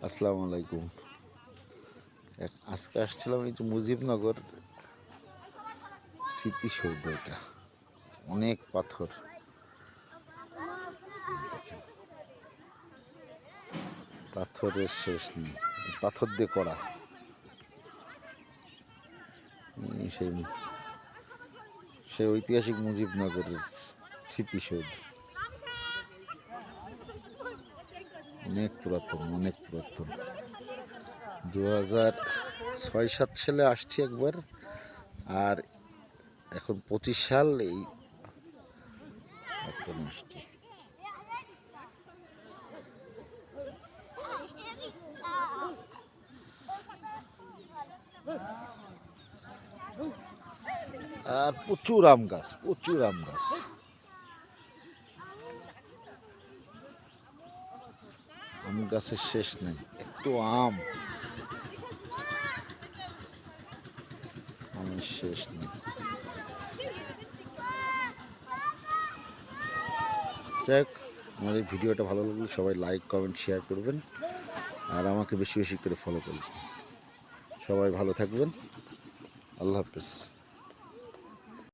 আসসালামু আলাইকুম। আজকে আসছিলাম এই যে মুজিবনগর স্মৃতিসৌধ। এটা অনেক পাথর, দেখেন পাথরের শেষ নেই, পাথর দিয়ে করা। সেই সেই ঐতিহাসিক মুজিবনগরের স্মৃতিসৌধ অনেক পুরাতন, অনেক পুরাতন। 2006-07 সালে আসছি একবার, আর এখন 25 সাল এই এখন আসছি। আর প্রচুর আম গাছ, প্রচুর আম গাছ। আম গাছের শেষ নেই, এত আম, আমের শেষ নেই। যাই হোক, আমার এই ভিডিওটা ভালো লাগলে সবাই লাইক, কমেন্ট, শেয়ার করবেন, আর আমাকে বেশি বেশি করে ফলো করবেন। সবাই ভালো থাকবেন। আল্লাহ হাফেজ।